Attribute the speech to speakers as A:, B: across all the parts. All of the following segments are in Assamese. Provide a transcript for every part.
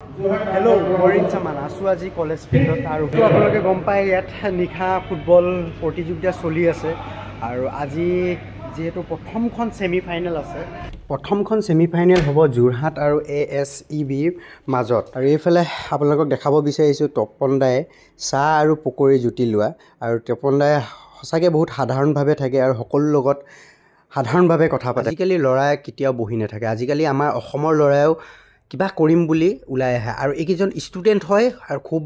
A: Hello, Maureen Saman. আছো আজি কলেজ ফিল্ডত আৰু আপোনালোকে গম পায় ইয়াত নিশা ফুটবল প্ৰতিযোগিতা চলি আছে আৰু আজি যেহেতু প্ৰথমখন সেমিফাইনেল আছে প্ৰথমখন সেমিফাইনেল হ'ব যোৰহাট আৰু ASEBৰ মাজত আৰু এইফালে আপোনালোকক দেখাব বিচাৰিছো তপনদায়ে চাহ আৰু পকৰি জুতি লোৱা আৰু তপনদায়ে সঁচাকৈ বহুত সাধাৰণভাৱে থাকে আৰু সকলো লগত সাধাৰণভাৱে কথা পাতে আজিকালি ল'ৰাই কেতিয়াও বহি নাথাকে আজিকালি আমাৰ অসমৰ ল'ৰায়ও কিবা কৰিম বুলি ওলাই আহে আৰু এইকেইজন ষ্টুডেণ্ট হয় আৰু খুব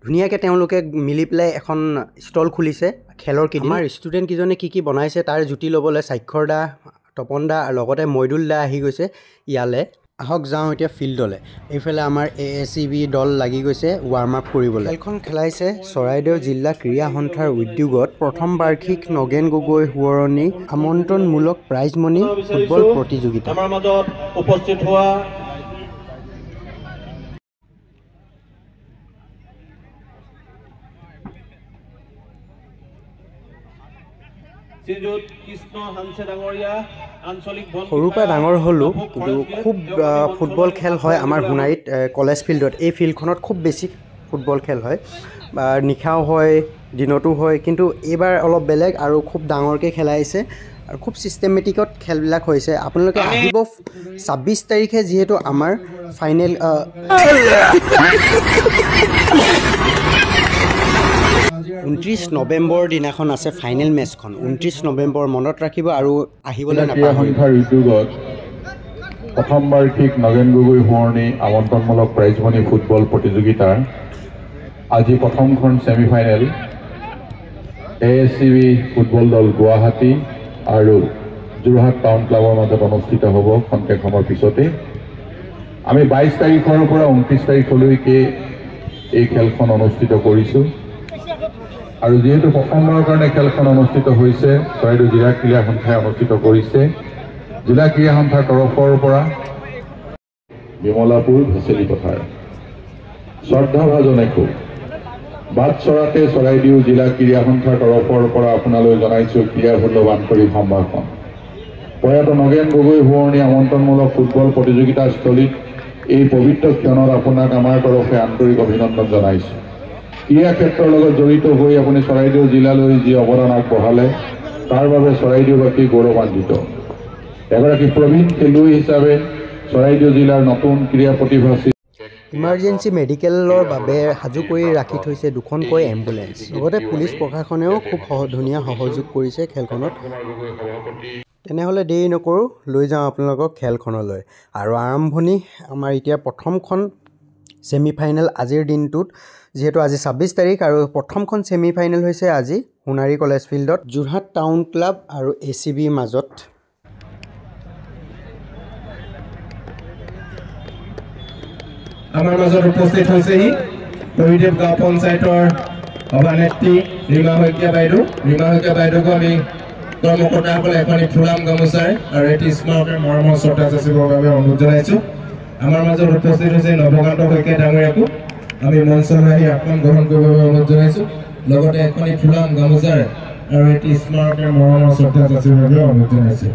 A: ধুনীয়াকৈ তেওঁলোকে মিলি পেলাই এখন ষ্টল খুলিছে খেলৰ কেইদিন আমাৰ ষ্টুডেণ্ট কেইজনে কি বনাইছে তাৰ জুতি ল'বলৈ স্বাক্ষৰ দা তপন দা আৰু লগতে মইদুল দা আহি গৈছে ইয়ালৈ আহক যাওঁ এতিয়া ফিল্ডলৈ এইফালে আমাৰ ASEB দল লাগি গৈছে ৱাৰ্ম আপ কৰিবলৈ খেলখন খেলাইছে চৰাইদেউ জিলা ক্ৰীড়া সন্থাৰ উদ্যোগত প্ৰথম বাৰ্ষিক নগেন গগৈ সোঁৱৰণি আমন্ত্ৰণমূলক প্ৰাইজমণি ফুটবল প্ৰতিযোগিতা
B: আমাৰ মাজত উপস্থিত হোৱা
A: সৰুৰ পৰা ডাঙৰ হ'লো কিন্তু খুব ফুটবল খেল হয় আমাৰ সোণাৰীত কলেজ ফিল্ডত এই ফিল্ডখনত খুব বেছি ফুটবল খেল হয় বা নিশাও হয় দিনতো হয় কিন্তু এইবাৰ অলপ বেলেগ আৰু খুব ডাঙৰকৈ খেলাইছে আৰু খুব চিষ্টেমেটিকত খেলবিলাক হৈছে আপোনালোকে আহিব 26 তাৰিখে যিহেতু আমাৰ ফাইনেল 29 নৱেম্বৰ দিনাখন আছে ফাইনেল মেচখন 29 নৱেম্বৰ মনত ৰাখিব আৰু আহিবলৈ নাপাহৰিব
C: উদ্যোগত প্ৰথম বাৰ্ষিক নগেন গগৈ সোঁৱৰণি আমন্ত্ৰণমূলক প্ৰাইজমণি ফুটবল প্ৰতিযোগিতাৰ আজি প্ৰথমখন ছেমিফাইনেল ASEB ফুটবল দল গুৱাহাটী আৰু যোৰহাট টাউন ক্লাবৰ মাজত অনুষ্ঠিত হ'ব খন্তেক সময়ৰ পিছতে আমি 22 তাৰিখৰ পৰা 29 তাৰিখলৈকে এই খেলখন অনুষ্ঠিত কৰিছোঁ আৰু যেহেতু প্ৰথমবাৰৰ কাৰণে খেলখন অনুষ্ঠিত হৈছে চৰাইদেউ জিলা ক্ৰীড়া সন্থাই অনুষ্ঠিত কৰিছে জিলা ক্ৰীড়া সন্থাৰ তৰফৰ পৰা বিমলাপুৰ ভেচেলি পথাৰ শ্ৰদ্ধাভাজনেকো বাট চৰাতে চৰাইদেউ জিলা ক্ৰীড়া সন্থাৰ তৰফৰ পৰা আপোনালৈ জনাইছোঁ ক্ৰীড়া মূল্যৱান কৰি সম্ভাষণ প্ৰয়াত নগেন গগৈ সোঁৱৰণি আমন্ত্ৰণমূলক ফুটবল প্ৰতিযোগিতাস্থলীত এই পবিত্ৰ ক্ষণত আপোনাক আমাৰ তৰফে আন্তৰিক অভিনন্দন জনাইছোঁ ক্ৰীড়া ক্ষেত্ৰৰ লগত জড়িত হৈ আপুনি চৰাইদেউ জিলালৈ যি অৱদান আগবঢ়ালে তাৰ বাবে চৰাইদেউবাসী গৌৰৱান্বিত এগৰাকী প্ৰবীণ খেলুৱৈ হিচাপে চৰাইদেউ জিলাৰ নতুন ক্ৰীড়া প্ৰতিভাচী
A: ইমাৰ্জেঞ্চি মেডিকেলৰ বাবে সাজু কৰি ৰাখি থৈছে দুখনকৈ এম্বুলেঞ্চ লগতে পুলিচ প্ৰশাসনেও খুব ধুনীয়া সহযোগ কৰিছে খেলখনত তেনেহ'লে দেৰি নকৰোঁ লৈ যাওঁ আপোনালোকক খেলখনলৈ আৰু আৰম্ভণি আমাৰ এতিয়া প্ৰথমখন ছেমিফাইনেল আজিৰ দিনটোত যিহেতু আজি 26 তাৰিখ আৰু প্ৰথমখন ছেমিফাইনেল হৈছে আজি সোণাৰী কলেজ ফিল্ডত যোৰহাট টাউন ক্লাব আৰু ACBৰ মাজত
D: আমাৰ মাজত উপস্থিত হৈছেহি হৰিদেৱ গাঁও পঞ্চায়তৰ সভানেত্ৰী ৰীমা শইকীয়া বাইদেউক আমি কৰ্মকৰ্তাসকলে এখনি ফুলাম গামোচাৰে আৰু এটি স্মাৰকৰ মৰমৰ শ্ৰদ্ধা যাচিবৰ বাবে অনুৰোধ জনাইছোঁ আমাৰ মাজত উপস্থিত হৈছে নৱকান্ত শইকীয়া ডাঙৰীয়াকো আমি মঞ্চলৈ আহি আসন গ্ৰহণ কৰিবৰ বাবে অনুৰোধ জনাইছোঁ লগতে এখনি ফুলাম গামোচাৰে আৰু এটি স্মাৰকৰ মৰমৰ শ্ৰদ্ধা যাচিবৰ বাবে অনুৰোধ জনাইছোঁ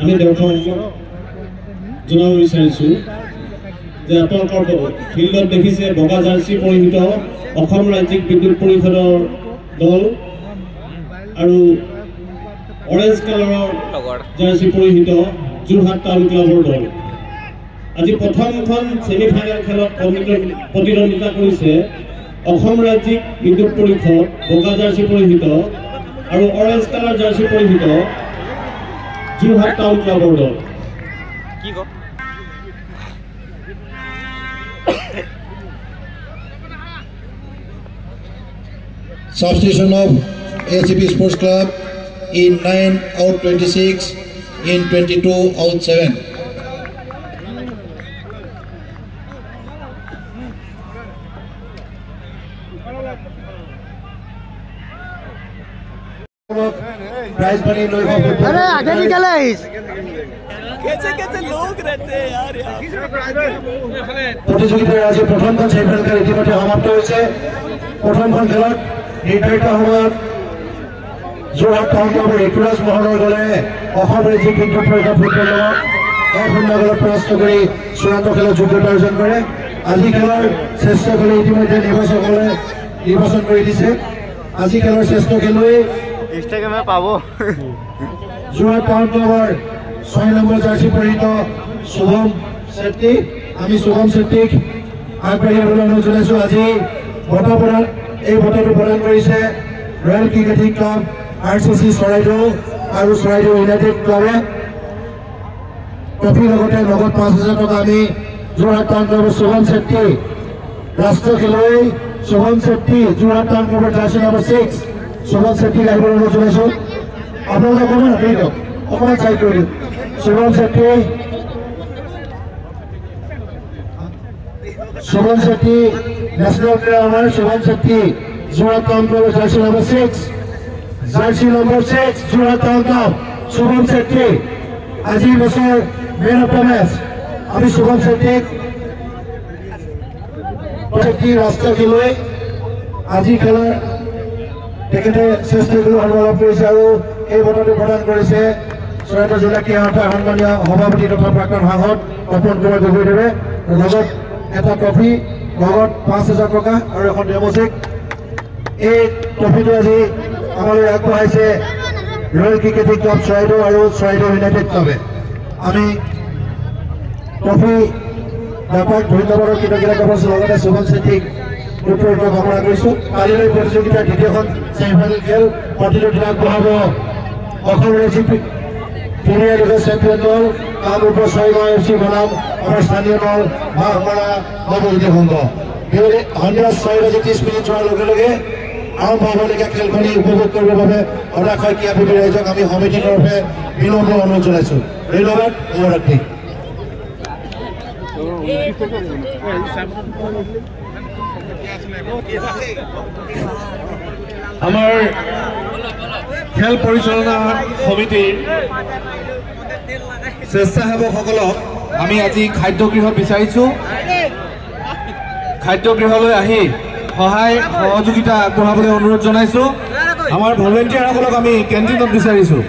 D: আমি দেউঠা
B: জনাব বিচাৰিছোঁ যে আপোনালোকৰ ফিল্ডত দেখিছে বগা জাৰ্চি পৰিহিত অসম ৰাজ্যিক বিদ্যুৎ পৰিষদৰ দল আৰু অৰেঞ্জ কালাৰৰ জাৰ্চি পৰিহিত যোৰহাট টাউন ক্লাবৰ দল। আজি প্ৰথমখন ছেমি ফাইনেল খেলত প্ৰতিদ্বন্দ্বিতা কৰিছে অসম ৰাজ্যিক বিদ্যুৎ পৰিষদ বগা জাৰ্চি পৰিহিত আৰু অৰেঞ্জ কালাৰ জাৰ্চি পৰিহিত যোৰহাট টাউন ক্লাবৰ দল।
E: Substitution of ACP Sports Club in 9 out 26 in 22 out 7.
A: Prize money low for football. अरे आगे निकल इस
F: कैसे लोग रहते हैं यार
E: प्रतियोगितार आज प्रथमখন সেমিফাইনাল খেল ইতিমধ্যে সমাপ্ত হৈছে। প্ৰথমখন খেলত নিৰ্ধাৰিত সময়ত যোৰহাট টাউন ক্লাবৰ ঋতুৰাজ মহনৰ দলে অসম ৰাজ্যিক বিদ্যুৎ পৰিষদ ফুটবল দলক 1-0 গোলত পৰাস্ত কৰি চূড়ান্ত খেলত যোগ্যতা অৰ্জন কৰে। আজি খেলৰ শ্ৰেষ্ঠ খেলুৱৈ ইতিমধ্যে নিৰ্বাচন কৰি দিছে। আজি খেলৰ শ্ৰেষ্ঠ খেলুৱৈ
A: ইনষ্টাগ্ৰামে পাব
E: যোৰহাট টাউন ক্লাবৰ 6 নম্বৰ জাৰ্চি পৰিহিত শুভম শেট্টি। আমি শুভম শেট্টিক আগবাঢ়ি আহিবলৈ অনুৰোধ জনাইছোঁ। আজি এই বঁটাটো প্ৰদান কৰিছে royal cricketing club RCC Charaideo আৰু চৰাইদেউ ইউনাইটেড ক্লাবে। ট্ৰফিৰ লগতে নগদ 5,000 টকা আমি যোৰহাট টাউন ক্লাবৰ শুভম শেট্টি ৰাষ্ট্ৰীয় খেলুৱৈ শুভম শেট্টি যোৰহাট টাউন ক্লাবৰ জাৰ্চি নম্বৰ 6 শুভম শেট্টিক আহিবলৈ অনুৰোধ জনাইছোঁ। আপোনালোকে অকণমান চাইড কৰি দিওঁ। শুভম শেট্টি নেশ্যনেল প্লেয়াৰ আমাৰ শুভম শেট্টি যোৰহাট টাউন ক্লাবৰ jersey number 6 Jorhat town club Shubham Shetty আজি বছৰ মেন অফ দ্য মেচ। আমি শুভম শেট্টিক ৰাষ্ট্ৰীয় খেলুৱৈ আজি খেলৰ তেখেতে শ্ৰেষ্ঠ খেলুৱৈ সন্মান লাভ কৰিছে আৰু এই বঁটাটো প্ৰদান কৰিছে চৰাইদেউ জিলা ক্ৰীড়া সন্থাৰ সন্মানীয় সভাপতি তথা প্ৰাক্তন সাংসদ তপন কুমাৰ গগৈদেৱে। লগত এটা ট্ৰফি, লগত 5,000 টকা আৰু এখন ডেম'চেক। এই ট্ৰফিটো আজি আমালৈ আগবঢ়াইছে ৰয়েল ক্ৰিকেটিং ক্লাব চৰাইদেউ আৰু চৰাইদেউ ইউনাইটেড ক্লাবে। আমি ট্ৰফি নাপাক ধন্যবাদ আৰু কৃতজ্ঞতা জ্ঞাপন লগতে শুভম শেট্টিক উৎপৰীত কামনা কৰিছোঁ। কালিলৈ প্ৰতিযোগিতাৰ দ্বিতীয়খন ছেমিফাইনেল খেল প্ৰতিযোগিতা আগবঢ়াব অসম ৰাজ্যিক প্ৰিমিয়াৰ লীগৰ চেম্পিয়ন দল কামৰূপৰ 6 FC বনাম আমাৰ স্থানীয় দল বাঘমৰা নৱজ্যোতি সংঘ। সন্ধিয়া 6:30 হোৱাৰ লগে লগে আৰম্ভ হ'বলগীয়া খেলখনি উপভোগ কৰিবৰ বাবে অদাখৰ ক্ৰীড়াবিদ ৰাইজক আমি সমিতিৰ তৰফে বিনম্ৰ অনুৰোধ জনাইছোঁ। ধন্যবাদ, শুভৰাত্ৰি।
B: আমাৰ খেল পৰিচালনা সমিতিৰ স্বেচ্ছাসেৱকসকলক আমি আজি খাদ্যগৃহত বিচাৰিছোঁ। খাদ্যগৃহলৈ আহি সহায় সহযোগিতা আগবঢ়াবলৈ অনুৰোধ জনাইছোঁ। আমাৰ ভলেণ্টিয়াৰসকলক আমি কেণ্টিনত বিচাৰিছোঁ।